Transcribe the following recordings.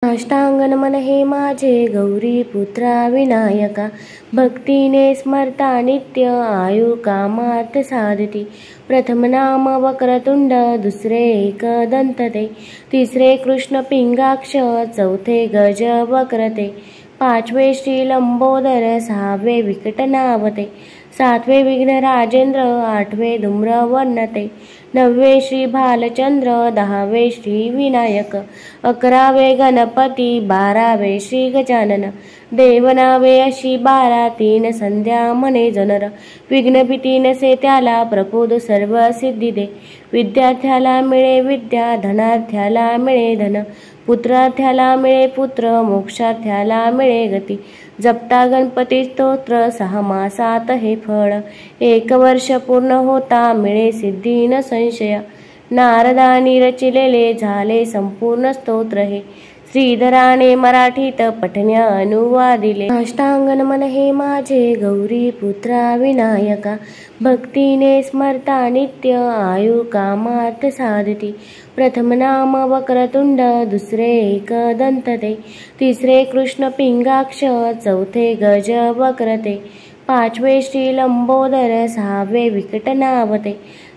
साष्टांगनमन हे माझे गौरी पुत्रा विनायका, भक्तीने स्मरता नित्य आयु कामार्थ साधिती। प्रथम नाम वक्रतुंड, दुसरे एकदंत ते, तिसरे कृष्ण पिंगाक्ष, चौथे गज वक्रते, पाचवे श्री लंबोदर, सहावे विकट नावते, सातवे विघ्न राजेंद्र, आठवे धूम्र वर्णते, नववे श्री भालचंद्र, दहावे श्री विनायक, अकरावे गणपती, बारावे श्री गजानन, देवनावे अशी 12, 3 संध्या म्हणे जनर, विघ्नभीती नसे त्याला प्रपोद सर्व सिद्धी दे, विद्यार्थ्याला मिळे विद्या, धनार्थ्याला मिळे धन, पुत्रार्थ्याला मिळे पुत्र, मोक्षार्थ्याला मिळे गती। जपता गणपती स्तोत्र 6 मासात हे फळ, 1 वर्ष पूर्ण होता मिळे सिद्धी न संशय। नारदानी रचिलेले झाले संपूर्ण स्तोत्र हे, श्रीधराने मराठीत पठण्या अनुवादिले। साष्टांगनमन हे माझे गौरी पुत्रा विनायका, भक्तीने स्मरता नित्य आयु कामार्थ साधिती। प्रथम नाम वक्रतुंड, दुसरे एकदंत ते, तिसरे कृष्ण पिंगाक्ष, चौथे गज वक्रते, पाचवे श्री लंबोदर, सहावे विकट नावते,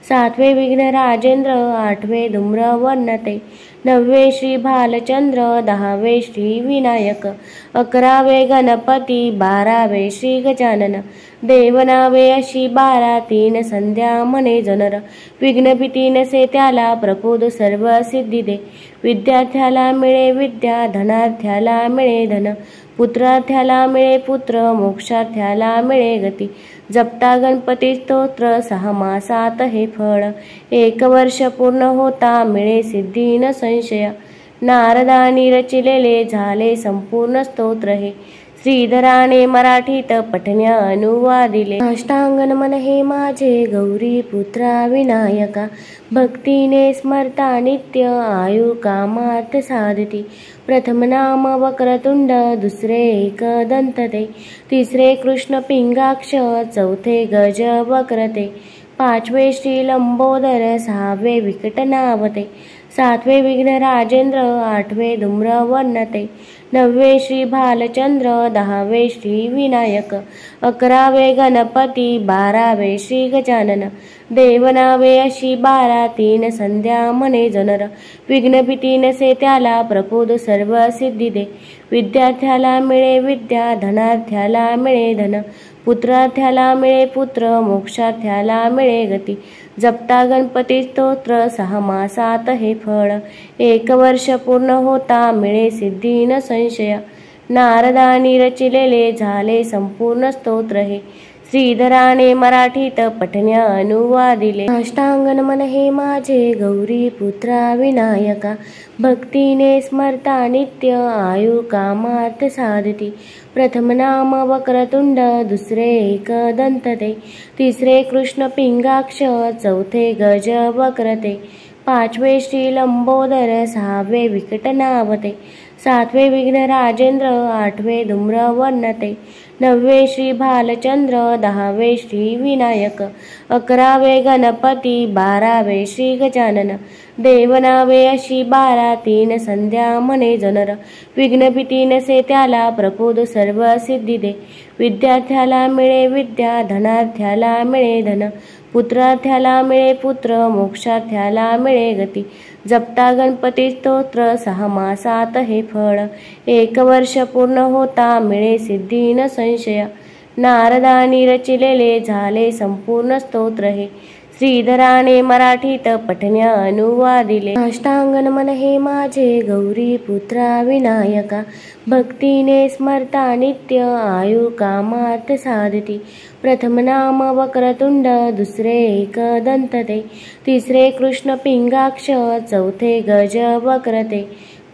सातवे विघ्न राजेंद्र, आठवे धूम्र वर्णते, नववे श्री भालचंद्र, दहावे श्री विनायक, अकरावे गणपती, बारावे श्री गजानन, देवनावे अशी 12, 3 संध्या म्हणे जनर, विघ्नभीती नसे त्याला प्रपोद सर्व सिद्धी दे, विद्यार्थ्याला मिळे विद्या, धनार्थ्याला मिळे धन, पुत्रार्थ्याला मिळे पुत्र, मोक्षार्थ्याला मिळे गती। जपता गणपती स्तोत्र 6 मासात हे फळ, 1 वर्ष पूर्ण होता मिळे सिद्धी न संशय। नारदानी रचिलेले झाले संपूर्ण स्तोत्र हे, श्रीधराने मराठीत पठण्या अनुवादिले। साष्टांगनमन हे माझे गौरी पुत्रा विनायका, भक्तीने स्मरता नित्य आयु कामार्थ साधिती। प्रथम नाम वक्रतुंड, दुसरे एकदंत ते, तिसरे कृष्ण पिंगाक्ष, चौथे गज वक्रते, पाचवे श्री लंबोदर, सहावे विकट नावते, सातवे विघ्न राजेंद्र, आठवे धूम्र वर्णते, नववे श्री भालचंद्र, दहावे श्री विनायक, अकरावे गणपती, बारावे श्री गजानन, देवनावे अशी 12, 3 संध्या म्हणे जनर, विघ्नभीती नसे त्याला प्रपोद सर्व सिद्धी दे, विद्यार्थ्याला मिळे विद्या, धनार्थ्याला मिळे धन, पुत्रार्थ्याला मिळे पुत्र, मोक्षार्थ्याला मिळे गती। जपता गणपती स्तोत्र 6 मासात हे फळ, 1 वर्ष पूर्ण होता मिळे सिद्धी न संशय। नारदानी रचिलेले झाले संपूर्ण स्तोत्र हे, श्रीधराने मराठीत पठण्या अनुवादिले। साष्टांगनमन हे माझे गौरी पुत्रा विनायका, भक्तीने स्मरता नित्य आयु कामार्थ साधिती। प्रथम नाम वक्रतुंड, दुसरे एकदंत ते, तिसरे कृष्ण पिंगाक्ष, चौथे गज वक्रते, पाचवे श्री लंबोदर, सहावे विकट नावते, सातवे विघ्न राजेंद्र, आठवे धूम्र वर्णते, नववे श्री भालचंद्र, दहावे श्री विनायक, अकरावे गणपती, बारावे श्री गजानन, देवनावे अशी 12, 3 संध्या म्हणे जनर, विघ्नभीती नसे त्याला प्रपोद सर्व सिद्धी दे, विद्यार्थ्याला मिळे विद्या, धनार्थ्याला मिळे धन, पुत्रार्थ्याला मिळे पुत्र, मोक्षार्थ्याला मिळे गती। जपता गणपती स्तोत्र 6 मासात हे फळ, 1 वर्ष पूर्ण होता मिळे सिद्धी न संशय। नारदानी रचिलेले झाले संपूर्ण स्तोत्र हे, श्रीधराने मराठीत पठण्या अनुवादिले। साष्टांगनमन हे माझे गौरी पुत्रा विनायका, भक्तीने स्मरता नित्य आयु कामार्थ साधिती। प्रथम नाम वक्रतुंड, दुसरे एकदंत ते, तिसरे कृष्ण पिंगाक्ष, चौथे गज वक्रते,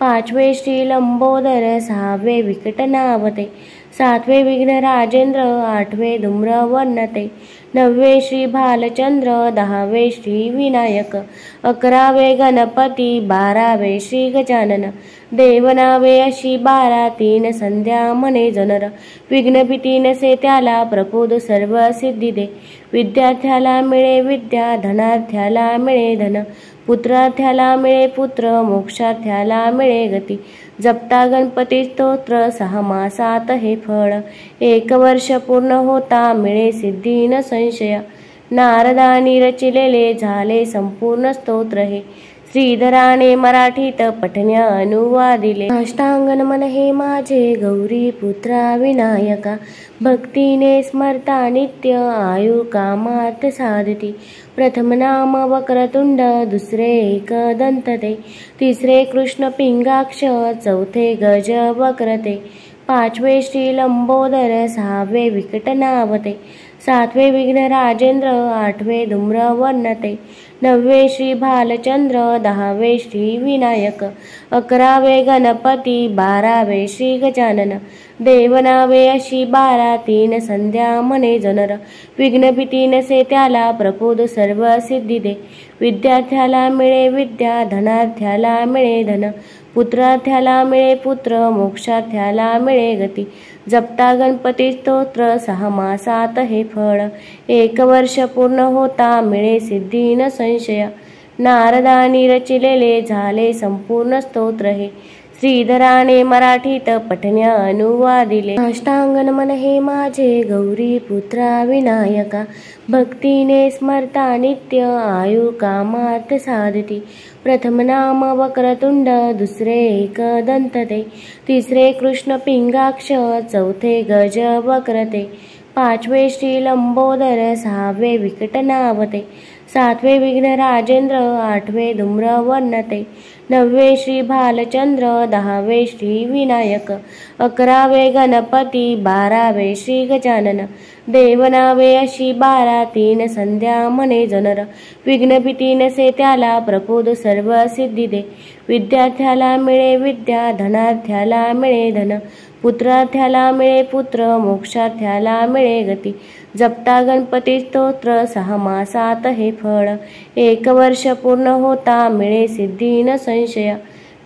पाचवे श्री लंबोदर, सहावे विकट नावते, सातवे विघ्न राजेंद्र, आठवे धूम्र वर्णते, नववे श्री भालचंद्र, दहावे श्री विनायक, अकरावे गणपती, बारावे श्री गजानन, देवनावे अशी 12, 3 संध्या म्हणे जनर, विघ्नभीती नसे त्याला प्रपोद सर्व सिद्धी दे, विद्यार्थ्याला मिळे विद्या, धनार्थ्याला मिळे धन, पुत्रार्थ्याला मिळे पुत्र, मोक्षार्थ्याला मिळे गती। जपता गणपती स्तोत्र 6 मासात हे फळ 1 वर्ष पूर्ण होता मिळे सिद्धी न संशय नारदानी रचिलेले झाले संपूर्ण स्तोत्र हे श्रीधराने मराठीत पठण्या अनुवादिले अष्टांगन हे माझे गौरी पुत्रा विनायका भक्तीने स्मरता नित्य आयु कामार्थ साधती प्रथम नाम वक्रतुंड दुसरे एकदंत ते तिसरे कृष्ण पिंगाक्ष चौथे गज वक्रते पाचवे श्री लंबोदर सहावे विकट नावते सातवे विघ्न राजेंद्र आठवे धूम्र वर्णते नववे श्री भालचंद्र दहावे श्री विनायक 11वे गणपती 12वे श्री गजानन देवनावे अशी 12 3 संध्या म्हणे जनर विघ्न भीती नसे त्याला प्रपोद सर्व सिद्धी दे विद्यार्थ्याला मिळे विद्या धनार्थ्याला मिळे धन पुत्रार्थ्याला मिळे पुत्र मोक्षार्थ्याला मिळे गती जपता गणपती स्तोत्र 6 मासात हे फळ 1 वर्ष पूर्ण होता मिळे सिद्धी न संशय नारदानी रचिलेले झाले संपूर्ण स्तोत्र हे श्रीधराने मराठीत पठण्या अनुवादिले अष्टांगन हे माझे गौरी पुत्रा विनायका भक्तीने स्मरता नित्य आयु कामार्थ साधती प्रथम नाम वक्रतुंड दुसरे एकदंत ते तिसरे कृष्ण पिंगाक्ष चौथे गज वक्रते पाचवे श्री लंबोदर सहावे विकट नावते सातवे विघ्न राजेंद्र आठवे धूम्र वर्णते नववे श्री भालचंद्र दहावे श्री विनायक 11वे गणपती 12वे श्री गजानन देवनावे अशी 12 3 संध्या म्हणे जनर विघ्न भीती नसे त्याला प्रपोद सर्व सिद्धी दे विद्यार्थ्याला मिळे विद्या धनार्थ्याला मिळे धन पुत्रार्थ्याला मिळे पुत्र मोक्षार्थ्याला मिळे गती जपता गणपती स्तोत्र 6 मासात हे फळ 1 वर्ष पूर्ण होता मिळे सिद्धी न संशय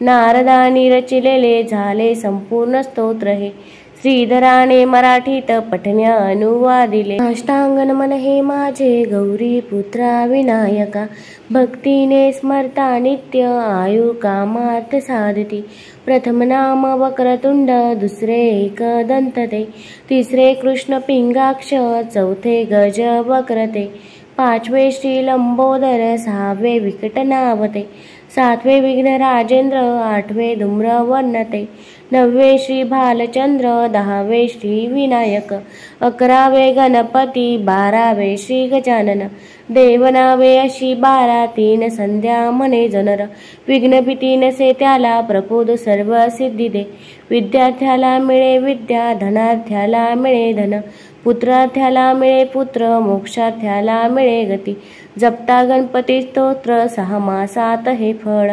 नारदानी रचिलेले झाले संपूर्ण स्तोत्र हे श्रीधराने मराठीत पठण्या अनुवादिले अष्टांगन हे माझे गौरी पुत्रा विनायका भक्तीने स्मरता नित्य आयु कामार्थ साधती प्रथम नाम वक्रतुंड दुसरे एकदंत ते तिसरे कृष्ण पिंगाक्ष चौथे गज वक्रते पाचवे श्री लंबोदर सहावे विकट नावते सातवे विघ्न राजेंद्र आठवे धूम्र वर्णते नववे श्री भालचंद्र दहावे श्री विनायक 11वे गणपती 12वे श्री गजानन देवनावे अशी 12 3 संध्या म्हणे जनर विघ्न भीती नसे त्याला प्रपोद सर्व सिद्धी दे विद्यार्थ्याला मिळे विद्या धनार्थ्याला मिळे धन पुत्रार्थ्याला मिळे पुत्र मोक्षार्थ्याला मिळे गती जपता गणपती स्तोत्र 6 मासात हे फळ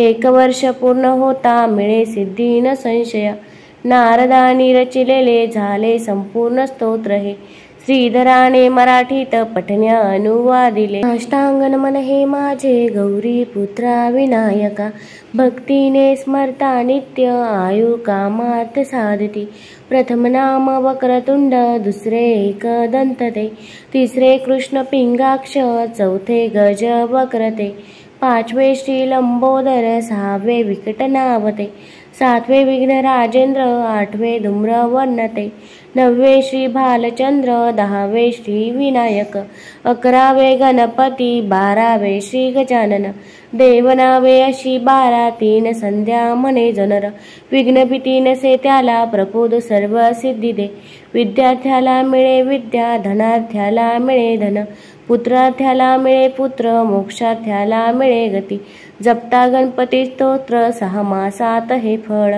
1 वर्ष पूर्ण होता मिळे सिद्धी न संशय नारदानी रचिलेले झाले संपूर्ण स्तोत्र हे श्रीधराने मराठीत पठण्या अनुवादिले अष्टांगन हे माझे गौरी पुत्रा विनायका भक्तीने स्मरता नित्य आयु कामार्थ साधती प्रथम नाम वक्रतुंड दुसरे एकदंत ते तिसरे कृष्ण पिंगाक्ष चौथे गज वक्रते पाचवे श्री लंबोदर सहावे विकट नावते सातवे विघ्न राजेंद्र आठवे धूम्र वर्णते नववे श्री भालचंद्र दहावे श्री विनायक 11वे गणपती 12वे श्री गजानन देवनावे अशी 12 3 संध्या म्हणे जनर विघ्न भीती नसे त्याला प्रपोद सर्व सिद्धी दे विद्यार्थ्याला मिळे विद्या धनार्थ्याला मिळे धन पुत्रार्थ्याला मिळे पुत्र मोक्षार्थ्याला मिळे गती जपता गणपती स्तोत्र 6 मासात हे फळ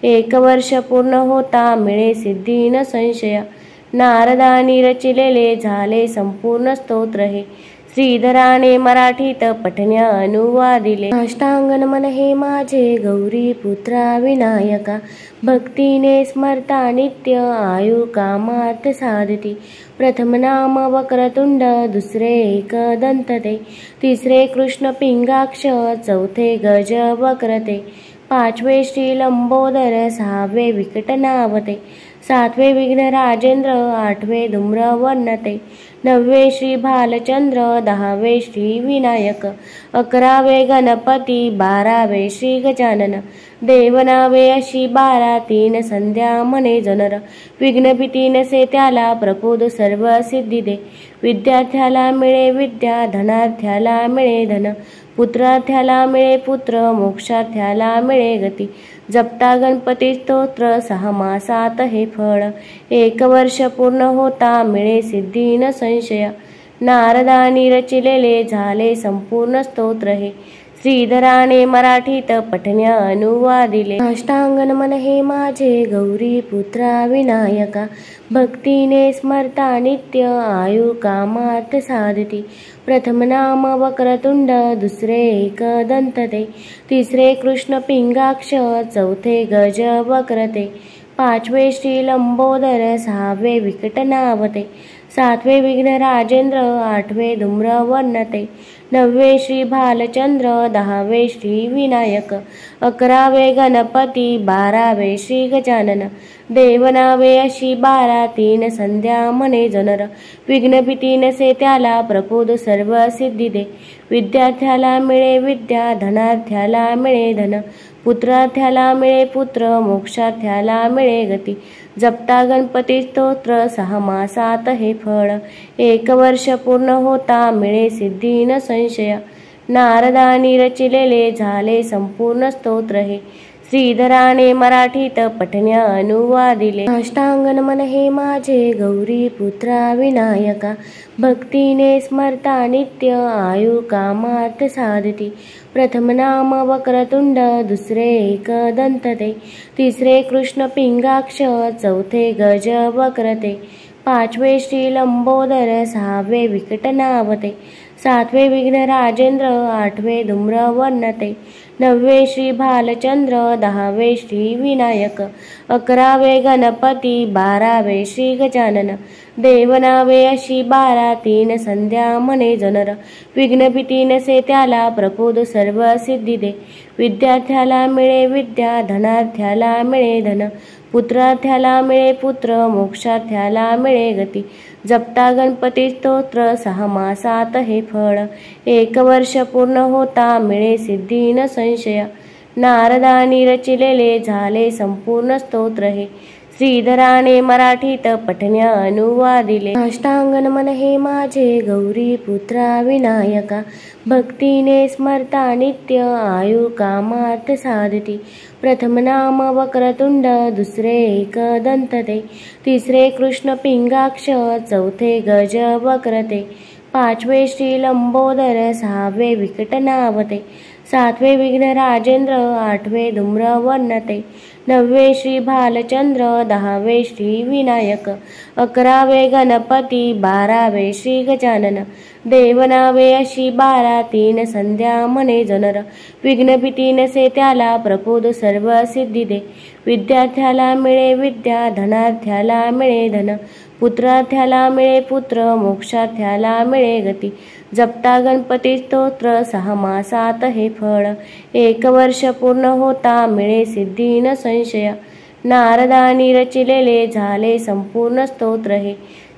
1 वर्ष पूर्ण होता मिळे सिद्धी न संशय नारदानी रचिलेले झाले संपूर्ण स्तोत्र हे श्रीधराने मराठीत पठण्या अनुवादिले अष्टांगन हे माझे गौरी पुत्रा विनायका भक्तीने स्मरता नित्य आयु कामार्थ साधती प्रथम नाम वक्रतुंड दुसरे एकदंत ते तिसरे कृष्ण पिंगाक्ष चौथे गज वक्रते 5वे श्री लंबोदर, 6वे विकट नावते, 7वे विघ्न राजेंद्र, 8वे धूम्रवर्ण ते, 9वे श्री भालचंद्र, 10वे श्री विनायक, 11वे गणपती, 12वे श्री गजानन, देवनावे अशी 12, 3 संध्या म्हणे जनर, विघ्नभीती नसे त्याला प्रपोद सर्व सिद्धी दे, विद्यार्थ्याला मिळे विद्या, धनार्थ्याला मिळे धन, पुत्रार्थ्याला मिळे पुत्र, मोक्षार्थ्याला मिळे गती, जपता गणपती स्तोत्र, 6 मासात हे फळ, 1 वर्ष पूर्ण होता मिळे सिद्धी न संशय, नारदानी रचिलेले झाले संपूर्ण स्तोत्र हे, श्रीधराने मराठीत पठण्या अनुवादिले. अष्टांगन हे माझे गौरी पुत्रा विनायका, भक्तीने स्मरता नित्य, आयु कामार्थ साधती, प्रथम नाम वक्रतुंड, दुसरे एकदंत ते, तिसरे कृष्ण पिंगाक्ष, चौथे गज वक्रते, 5वे श्री लंबोदर, 6वे विकट नावते, 7वे विघ्न राजेंद्र, 8वे धूम्रवर्ण ते, 9वे श्री भालचंद्र, 10वे श्री विनायक, 11वे गणपती, 12वे श्री गजानन, देवनावे अशी 12, 3 संध्या म्हणे जनर, विघ्नभीती नसे त्याला प्रपोद सर्व सिद्धी दे, विद्यार्थ्याला मिळे विद्या, धनार्थ्याला मिळे धन, पुत्रार्थ्याला मिळे पुत्र, मोक्षार्थ्याला मिळे गती, जपता गणपती स्तोत्र, 6 मासात हे फळ, 1 वर्ष पूर्ण होता मिळे सिद्धी न संशय, नारदानी रचिलेले झाले संपूर्ण स्तोत्र हे, श्रीधराने मराठीत पठण्या अनुवादिले. अष्टांगन हे माझे गौरी पुत्रा विनायका, भक्तीने स्मरता नित्य, आयु कामार्थ साधती, प्रथम नाम वक्रतुंड, दुसरे एकदंत ते, तिसरे कृष्ण पिंगाक्ष, चौथे गज वक्रते, 5वे श्री लंबोदर, 6वे विकट नावते, 7वे विघ्न राजेंद्र, 8वे धूम्रवर्ण ते, 9वे श्री भालचंद्र, 10वे श्री विनायक, 11वे गणपती, 12वे श्री गजानन, देवनावे अशी 12, 3 संध्या म्हणे जनर, विघ्नभीती नसे त्याला प्रपोद सर्व सिद्धी दे, विद्यार्थ्याला मिळे विद्या, धनार्थ्याला मिळे धन, पुत्रार्थ्याला मिळे पुत्र, मोक्षार्थ्याला मिळे गती, जपता गणपती स्तोत्र, 6 मासात हे फळ, 1 वर्ष पूर्ण होता मिळे सिद्धी न संशय, नारदानी रचिलेले झाले संपूर्ण स्तोत्र हे, श्रीधराने मराठीत पठण्या अनुवादिले. अष्टांगन हे माझे गौरी पुत्रा विनायका, भक्तीने स्मरता नित्य, आयु कामार्थ साधती, प्रथम नाम वक्रतुंड, दुसरे एकदंत ते, तिसरे कृष्ण पिंगाक्ष, चौथे गज वक्रते, 5वे श्री लंबोदर, 6वे विकट नावते, 7वे विघ्न राजेंद्र, 8वे धूम्रवर्ण ते, 9वे श्री भालचंद्र, 10वे श्री विनायक, 11वे गणपती, 12वे श्री गजानन, देवनावे अशी 12, 3 संध्या म्हणे जनर, विघ्नभीती नसे त्याला प्रपोद सर्व सिद्धी दे, विद्यार्थ्याला मिळे विद्या, धनार्थ्याला मिळे धन, पुत्रार्थ्याला मिळे पुत्र, मोक्षार्थ्याला मिळे गती, जपता गणपती स्तोत्र, 6 मासात हे फळ, 1 वर्ष पूर्ण होता मिळे सिद्धी न संशय, नारदानी रचिलेले झाले संपूर्ण स्तोत्र हे,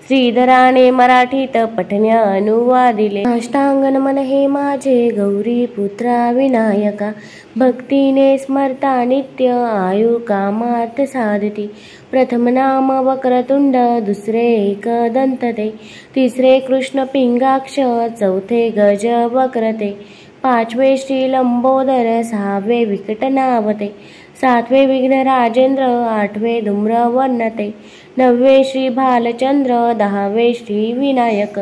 श्रीधराने मराठीत पठण्या अनुवादिले. अष्टांगन हे माझे गौरी पुत्रा विनायका, भक्तीने स्मरता नित्य, आयु कामार्थ साधती, प्रथम नाम वक्रतुंड, दुसरे एकदंत ते, तिसरे कृष्ण पिंगाक्ष, चौथे गज वक्रते, 5वे श्री लंबोदर, 6वे विकट नावते, 7वे विघ्न राजेंद्र, 8वे धूम्रवर्ण ते, 9वे श्री भालचंद्र, 10वे श्री विनायक,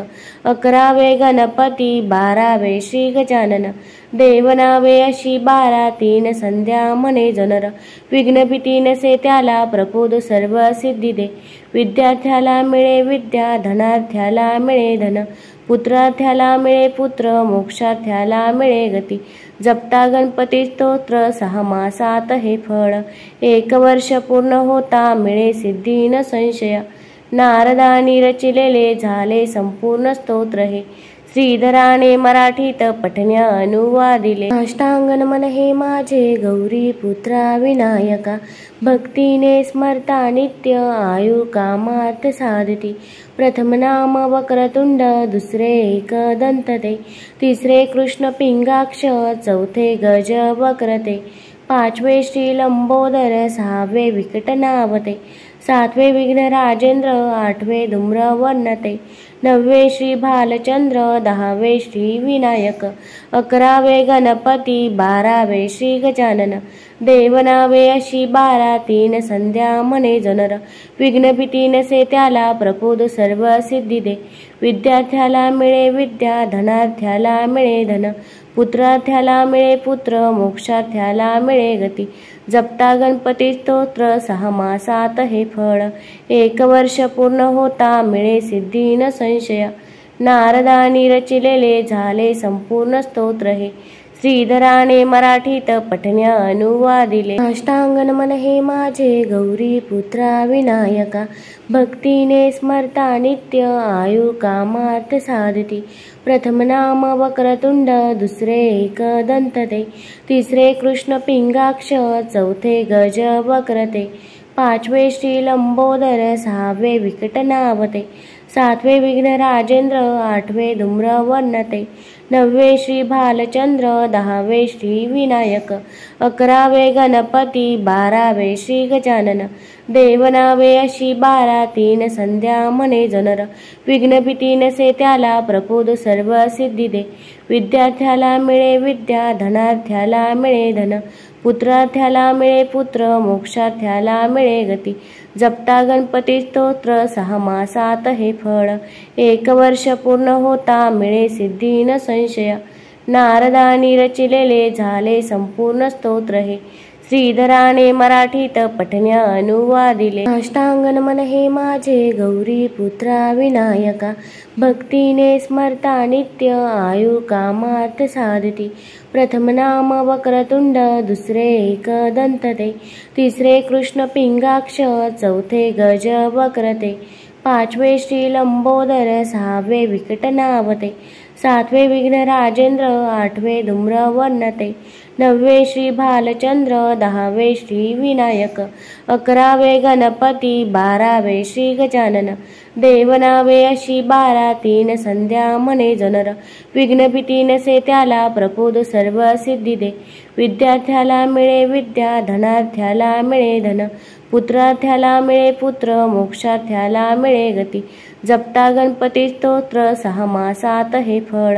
11वे गणपती, 12वे श्री गजानन, देवनावे अशी 12, 3 संध्या म्हणे जनर, विघ्नभीती नसे त्याला प्रपोद सर्व सिद्धी दे, विद्यार्थ्याला मिळे विद्या, धनार्थ्याला मिळे धन, पुत्रार्थ्याला मिळे पुत्र, मोक्षार्थ्याला मिळे गती, जपता गणपती स्तोत्र, 6 मासात हे फळ, 1 वर्ष पूर्ण होता मिळे सिद्धी न संशय, नारदानी रचिलेले झाले संपूर्ण स्तोत्र हे, श्रीधराने मराठीत पठण्या अनुवादिले। साष्टांग नमन हे माझे गौरी पुत्रा विनायका, भक्तीने स्मरता नित्य आयु कामार्थ साधती। प्रथम नाम वक्रतुंड, दुसरे एकदंत ते, तिसरे कृष्ण पिंगाक्ष, चौथे गज वक्रते, पाचवे श्री लंबोदर, सहावे विकट नावते, सातवे विघ्न राजेंद्र, आठवे धूम्र वर्णते, नववे श्री भालचंद्र, दहावे श्री विनायक, अकरावे गणपती, बारावे श्री गजानन, देवनावे अशी 12 तीन संध्या म्हणे जनर। विघ्न भीती नसे त्याला प्रपोद सर्व सिद्धी दे, विद्यार्थ्याला मिळे विद्या, धनार्थ्याला मिळे धन, पुत्रार्थ्याला मिळे पुत्र, मोक्षार्थ्याला मिळे गती। जपता गणपती स्तोत्र 6 मासात हे फळ, 1 वर्ष पूर्ण होता मिळे सिद्धी न संशय। नारदानी रचिलेले झाले संपूर्ण स्तोत्र हे, श्रीधराने मराठीत पठण्या अनुवादिले। साष्टांग नमन हे माझे गौरी पुत्रा विनायका, भक्तीने स्मरता नित्य आयु कामार्थ साधती। प्रथम नाम वक्रतुंड, दुसरे एकदंत ते, तिसरे कृष्ण पिंगाक्ष, चौथे गज वक्रते, पाचवे श्री लंबोदर, सहावे विकट नावते, सातवे विघ्न राजेंद्र, आठवे धूम्र वर्णते, नववे श्री भालचंद्र, दहावे श्री विनायक, अकरावे गणपती, बारावे श्री गजानन, देवनावे अशी 12 तीन संध्या म्हणे जनर। विघ्न भीती नसे त्याला प्रपोद सर्व सिद्धी दे, विद्यार्थ्याला मिळे विद्या, धनार्थ्याला मिळे धन, पुत्रार्थ्याला मिळे पुत्र, मोक्षार्थ्याला मिळे गती। जपता गणपती स्तोत्र 6 मासात हे फळ, 1 वर्ष पूर्ण होता मिळे सिद्धी न संशय। नारदानी रचिलेले झाले संपूर्ण स्तोत्र हे, श्रीधराने मराठीत पठण्या अनुवादिले। साष्टांग नमन हे माझे गौरी पुत्रा विनायका, भक्तीने स्मरता नित्य आयु कामार्थ साधती। प्रथम नाम वक्रतुंड, दुसरे एकदंत ते, तिसरे कृष्ण पिंगाक्ष, चौथे गज वक्रते, पाचवे श्री लंबोदर, सहावे विकट नावते, सातवे विघ्न राजेंद्र, आठवे धूम्र वर्णते, नववे श्री भालचंद्र, दहावे श्री विनायक, अकरावे गणपती, बारावे श्री गजानन, देवनावे अशी 12 तीन संध्या म्हणे जनर। विघ्न भीती नसे त्याला प्रपोद सर्व सिद्धी दे, विद्यार्थ्याला मिळे विद्या, धनार्थ्याला मिळे धन, पुत्रार्थ्याला मिळे पुत्र, मोक्षार्थ्याला मिळे गती। जपता गणपती स्तोत्र 6 मासात हे फळ,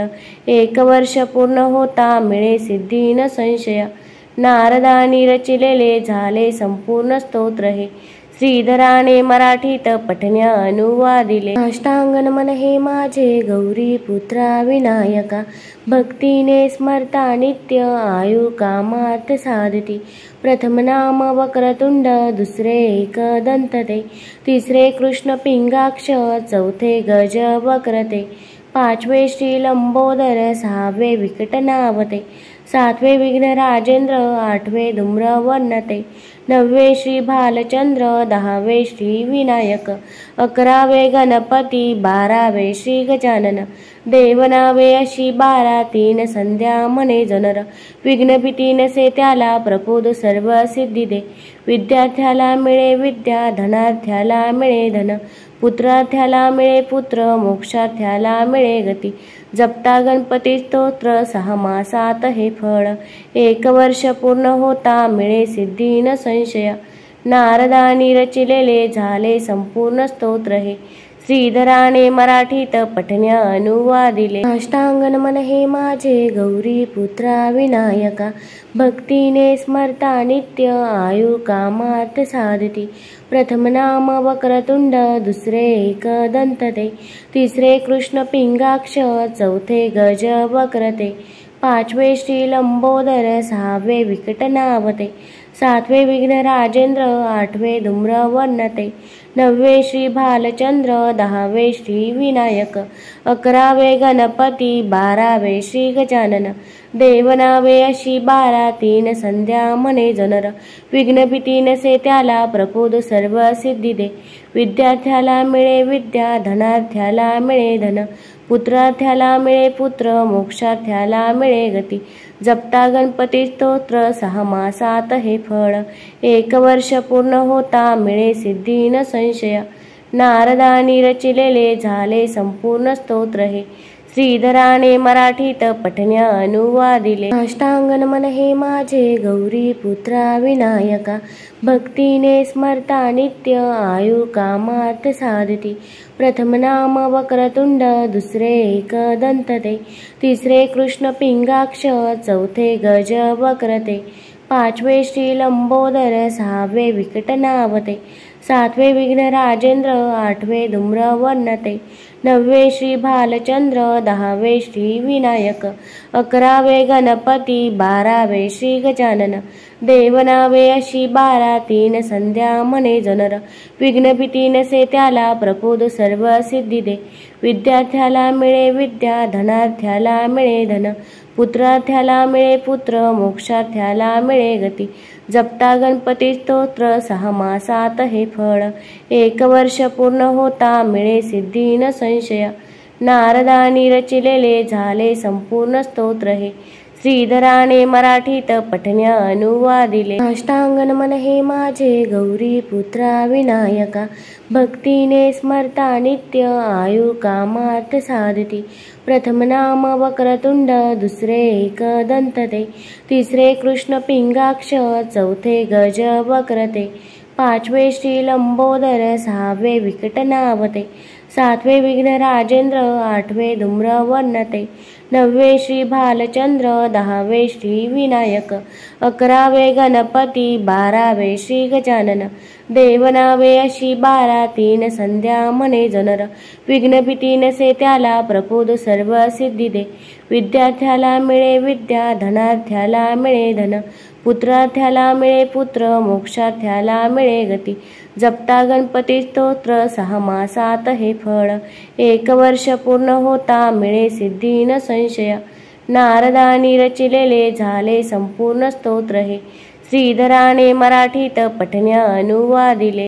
1 वर्ष पूर्ण होता मिळे सिद्धी न संशय। नारदानी रचिलेले झाले संपूर्ण स्तोत्र हे, श्रीधराने मराठीत पठण्या अनुवादिले। साष्टांग नमन हे माझे गौरी पुत्रा विनायका, भक्तीने स्मरता नित्य आयु कामार्थ साधती। प्रथम नाम वक्रतुंड, दुसरे एकदंत ते, तिसरे कृष्ण पिंगाक्ष, चौथे गज वक्रते, पाचवे श्री लंबोदर, सहावे विकट नावते, सातवे विघ्न राजेंद्र, आठवे धूम्र वर्णते, नववे श्री भालचंद्र, दहावे श्री विनायक, अकरावे गणपती, बारावे श्री गजानन, देवनावे अशी 12 तीन संध्या म्हणे जनर। विघ्न भीती नसे त्याला प्रपोद सर्व सिद्धी दे, विद्यार्थ्याला मिळे विद्या, धनार्थ्याला मिळे धन, पुत्रार्थ्याला मिळे पुत्र, मोक्षार्थ्याला मिळे गती। जपता गणपती स्तोत्र 6 मासात हे फळ, 1 वर्ष पूर्ण होता मिळे सिद्धी न संशय। नारदानी रचिलेले झाले संपूर्ण स्तोत्र हे, श्रीधराने मराठीत पठण्या अनुवादिले। साष्टांग नमन हे माझे गौरी पुत्रा विनायका, भक्तीने स्मरता नित्य आयु कामार्थ साधती। प्रथम नाम वक्रतुंड, दुसरे एकदंत ते, तिसरे कृष्ण पिंगाक्ष, चौथे गज वक्रते, पाचवे श्री लंबोदर, सहावे विकट नावते, सातवे विघ्न राजेंद्र, आठवे धूम्र वर्णते, नववे श्री भालचंद्र, दहावे श्री विनायक, अकरावे गणपती, बारावे श्री गजानन, देवनावे अशी 12 तीन संध्या म्हणे जनर। विघ्न भीती नसे त्याला प्रपोद सर्व सिद्धी दे, विद्यार्थ्याला मिळे विद्या, धनार्थ्याला मिळे धन, पुत्रार्थ्याला मिळे पुत्र, मोक्षार्थ्याला मिळे गती. जपता गणपती स्तोत्र, 6 मासात हे फळ. 1 वर्ष पूर्ण होता मिळे सिद्धी न संशय. नारदानी रचिलेले झाले संपूर्ण स्तोत्र हे. श्रीधराने मराठीत पठण्या अनुवादिले. साष्टांग नमन हे माझे गौरी पुत्रा विनायका. भक्तीने स्मरता नित्य, आयु कामार्थ साधती. प्रथम नाम वक्रतुंड, दुसरे एकदंत ते. तिसरे कृष्ण पिंगाक्ष, चौथे गज वक्रते. 5वे श्री लंबोदर, 6वे विकट नावते. 7वे विघ्न राजेंद्र, 8वे धूम्रवर्णते. 9वे श्री भालचंद्र, 10वे श्री विनायक. 11वे गणपती, 12वे श्री गजानन. देवनावे अशी 12, 3 संध्या म्हणे जनर. विघ्नभीती नसे त्याला, प्रपोद सर्व सिद्धी दे. विद्यार्थ्याला मिळे विद्या, धनार्थ्याला मिळे धन. पुत्रार्थ्याला मिळे पुत्र, मोक्षार्थ्याला मिळे गती. जपता गणपती स्तोत्र, 6 मासात हे फळ. 1 वर्ष पूर्ण होता मिळे सिद्धी न संशय. नारदानी रचिलेले झाले संपूर्ण स्तोत्र हे. श्रीधराने मराठीत पठण्या अनुवादिले. साष्टांग नमन हे माझे गौरी पुत्रा विनायका. भक्तीने स्मरता नित्य, आयु कामार्थ साधती. प्रथम नाम वक्रतुंड, दुसरे एकदंत ते. तिसरे कृष्ण पिंगाक्ष, चौथे गज वक्रते. 5वे श्री लंबोदर, 6वे विकट नावते. 7वे विघ्न राजेंद्र, 8वे धूम्रवर्णते. 9वे श्री भालचंद्र, 10वे श्री विनायक. 11वे गणपती, 12वे श्री गजानन. देवनावे अशी 12, 3 संध्या म्हणे जनर. विघ्नभीती नसे त्याला, प्रपोद सर्व सिद्धी दे. विद्यार्थ्याला मिळे विद्या, धनार्थ्याला मिळे धन. पुत्रार्थ्याला मिळे पुत्र, मोक्षार्थ्याला मिळे गती. जपता गणपती स्तोत्र, 6 मासात हे फळ. 1 वर्ष पूर्ण होता मिळे सिद्धी न संशय. नारदानी रचिलेले झाले संपूर्ण स्तोत्र हे. श्रीधराने मराठीत पठण्या अनुवादिले.